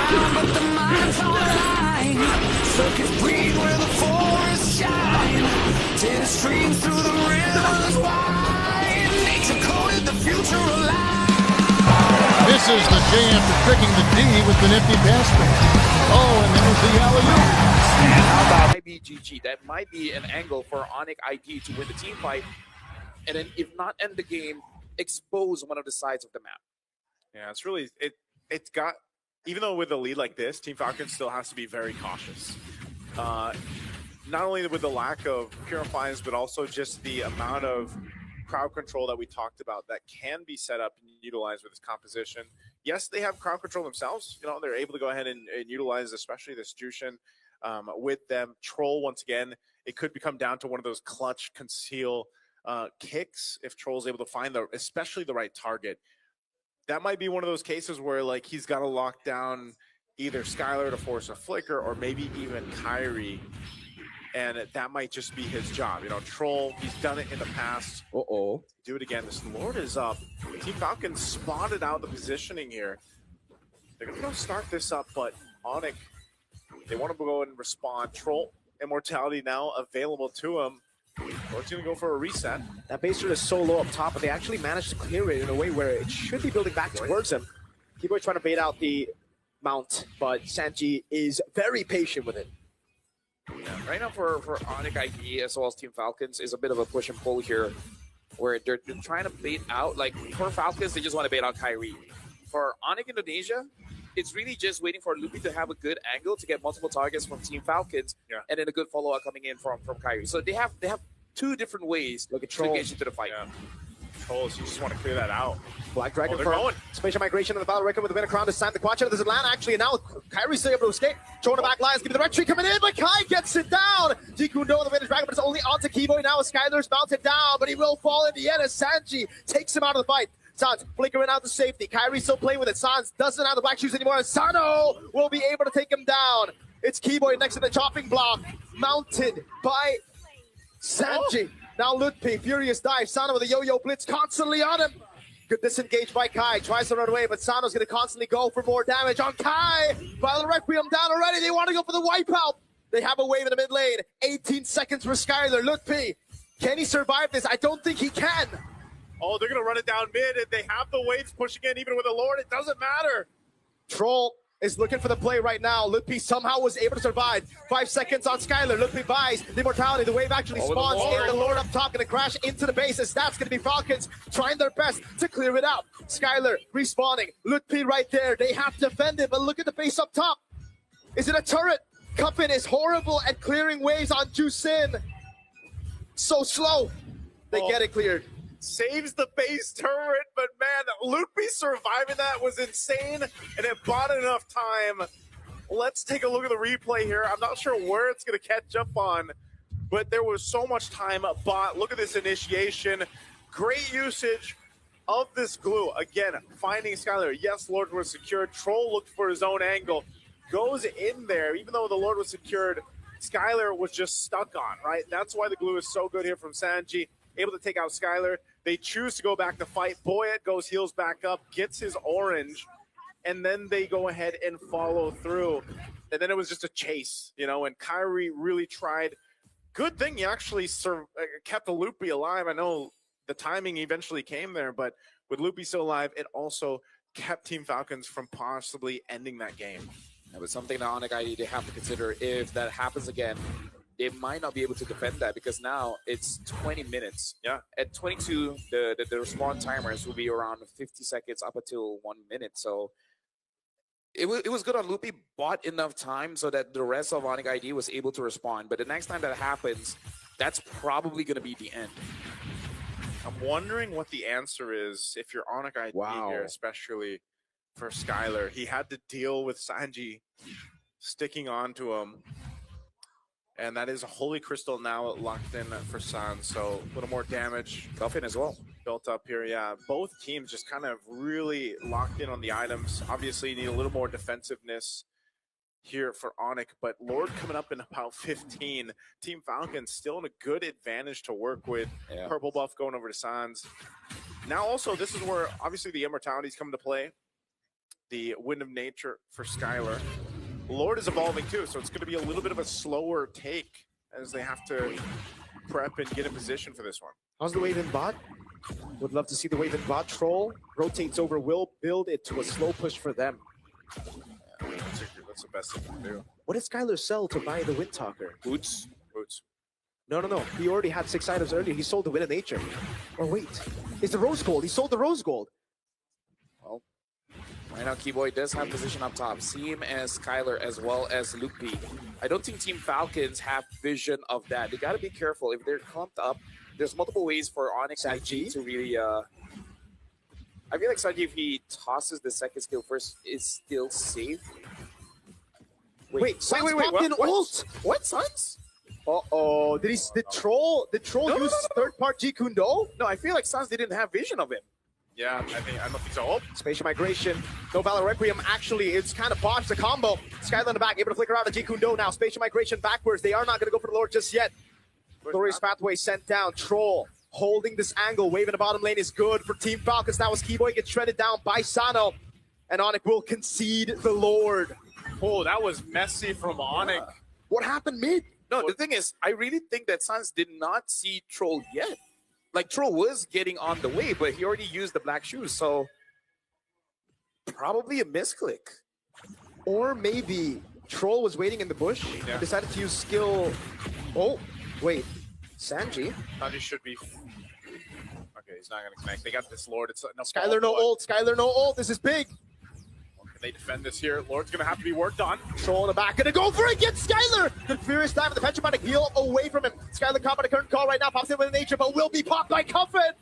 ground, but the mind's online. Circus breathe where the forests shine. Till it streams through the rivers wide. Nature coded the future alive. Misses the J after tricking the D with the nifty pass. Oh, and there's the alley-oop. And how about might be GG? That might be an angle for Onic ID to win the team fight, and then if not end the game, expose one of the sides of the map. Yeah, it's really it's got, even though with a lead like this, Team Falcons still has to be very cautious. Not only with the lack of purifiers, but also just the amount of crowd control that we talked about that can be set up and utilized with this composition. Yes, they have crowd control themselves. You know, they're able to go ahead and utilize, especially this Jushin with them. Troll, once again, it could become down to one of those clutch conceal kicks if Troll's able to find especially the right target. That might be one of those cases where like he's got to lock down either Skylar to force a flicker or maybe even Kyrie. And that might just be his job. You know, Troll, he's done it in the past. Uh-oh. Do it again. This Lord is up. Team Falcons spotted out the positioning here. They're going to go start this up, but Onic, they want to go and respond. Troll, Immortality now available to him. Lord's going to go for a reset. That base turret is so low up top, but they actually managed to clear it in a way where it should be building back towards him. Keyboard trying to bait out the mount, but Sanji is very patient with it. Yeah, right now for Onic ID as well as Team Falcons is a bit of a push and pull here, where they're trying to bait out, like for Falcons, they just want to bait out Kyrie. For Onic Indonesia, it's really just waiting for Loopy to have a good angle to get multiple targets from Team Falcons, and then a good follow-up coming in from Kyrie. So they have two different ways to engage into the fight. Yeah. Trolls, you just want to clear that out. Black Dragon they're for going. Spatial Migration of the Battle Record with the winner crown this time. The Quacha does land actually, and now Kyrie's still able to escape. Throwing the back lines, giving the red tree coming in, but Kai gets it down. Jikundo with the winner Dragon, but it's only onto Keyboy now as Skylar's mounted down, but he will fall in the end as Sanji takes him out of the fight. Sans flickering out to safety. Kyrie still playing with it. Sans doesn't have the black shoes anymore, and Sano will be able to take him down. It's Keyboy next to the chopping block, mounted by Sanji. Now Lutpi, furious dive. Sano with a yo-yo blitz constantly on him. Good disengage by Kai. Tries to run away, but Sano's going to constantly go for more damage on Kai. Violent Requiem down already. They want to go for the wipeout. They have a wave in the mid lane. 18 seconds for Skylar. Lutpi, can he survive this? I don't think he can. Oh, they're going to run it down mid, and they have the waves pushing in even with the Lord. It doesn't matter. Troll is looking for the play right now. Lutpi somehow was able to survive. 5 seconds on Skylar. Lutpi buys the immortality. The wave actually spawns in. The Lord up top going to crash into the base. As that's going to be Falcons trying their best to clear it out. Skylar respawning. Lutpi right there. They have to defend it, but look at the base up top. Is it a turret? Cuppin is horrible at clearing waves on Jusin. So slow. They get it cleared. Saves the base turret, but man, Loopy surviving that was insane, and it bought enough time. Let's take a look at the replay here. I'm not sure where it's going to catch up on, but there was so much time bought. Look at this initiation. Great usage of this glue. Again, finding Skylar. Yes, Lord was secured. Troll looked for his own angle. Goes in there. Even though the Lord was secured, Skylar was just stuck on, right? That's why the glue is so good here from Sanji. Able to take out Skylar. They choose to go back to fight. Boyet goes heels back up, gets his orange, and then they go ahead and follow through. And then it was just a chase, you know, and Kyrie really tried. Good thing he actually kept the Loopy alive. I know the timing eventually came there, but with Loopy still alive, it also kept Team Falcons from possibly ending that game. That was something that Onic ID they have to consider. If that happens again, they might not be able to defend that because now it's 20 minutes. Yeah. At 22, the respawn timers will be around 50 seconds up until 1 minute. So it was good on Loopy, bought enough time so that the rest of Onic ID was able to respond. But the next time that happens, that's probably going to be the end. I'm wondering what the answer is if you're Onic ID here, especially for Skylar. He had to deal with Sanji sticking on to him. And that is a Holy Crystal now locked in for San. So a little more damage. Guffin as well. Built up here, yeah. Both teams just kind of really locked in on the items. Obviously, you need a little more defensiveness here for Onic. But Lord coming up in about 15. Team Falcons still in a good advantage to work with. Yeah. Purple buff going over to Sans. Now also, this is where obviously the immortalities come into play. the Wind of Nature for Skylar. Lord is evolving too, so it's going to be a little bit of a slower take as they have to prep and get in position for this one. How's the wave in bot? Would love to see the wave in bot. Troll rotates over, will build it to a slow push for them. That's the best thing to do. What did Skylar sell to buy the Wind Talker? Boots. No. He already had 6 items earlier. He sold the Wind of Nature. Or wait, it's the Rose Gold. He sold the Rose Gold. Well, right now, Keyboy does have position up top. Same as Skylar as well as Loopy. I don't think Team Falcons have vision of that. They got to be careful. If they're clumped up, there's multiple ways for Onic to really... I feel like Sanji, if he tosses the second skill first, is still safe. Wait, what? Ult. What, Sans? Uh-oh. Did Troll use third-part G Kundo? No, I feel like Sans didn't have vision of him. Yeah, I don't think so. Oh. Spatial Migration. No Valor Requiem. Actually, it's kind of botched the combo. Skylar in the back, able to flicker out a G Kundo now. Spatial Migration backwards. They are not going to go for the Lord just yet. Glorious Pathway sent down. Troll holding this angle. Wave in the bottom lane is good for Team Falcons. That was Keyboy gets shredded down by Sano. And Onic will concede the Lord. Oh, that was messy from Onic. What happened mid? No, the thing is, I really think that Sans did not see Troll yet. Like, Troll was getting on the way, but he already used the black shoes, so probably a misclick. Or maybe Troll was waiting in the bush and decided to use skill. Oh, wait. Sanji? Sanji should be... Okay, he's not going to connect. They got this Lord. It's no Skylar no ult. Skylar no ult. This is big. Can they defend this here? Lord's going to have to be worked on. Troll in the back. Gonna go for it. Get Skylar. The furious dive of the Petrified heal away from him. Skylar caught by the current call right now. Pops in with nature, but will be popped by Cuffin.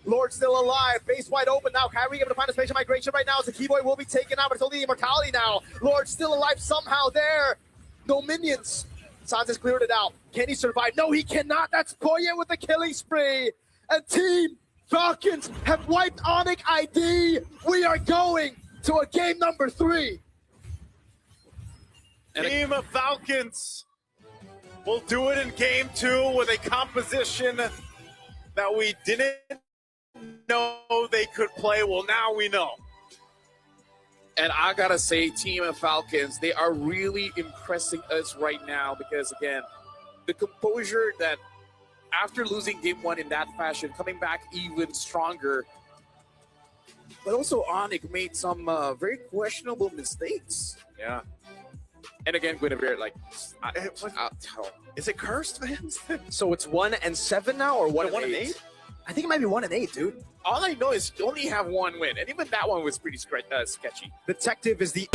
Lord still alive. Base wide open now. Kyrie able to find a spatial migration right now as the Keyboy will be taken out, but it's only the immortality now. Lord still alive somehow there. No minions. Sans has cleared it out. Can he survive? No, he cannot. That's Poye with the killing spree. And Team Falcons have wiped Onic ID. We are going to a game number 3. Team of Falcons will do it in game 2 with a composition that we didn't know they could play. Well, now we know. And I gotta say, Team of Falcons, they are really impressing us right now because, again, the composure that after losing game 1 in that fashion, coming back even stronger. But also, Onic made some very questionable mistakes. Yeah. And again, Guinevere, like, Is it cursed, man? So it's 1-7 now, or 1-8? I think it might be 1-8, dude. All I know is you only have one win, and even that one was pretty sketchy. Detective is the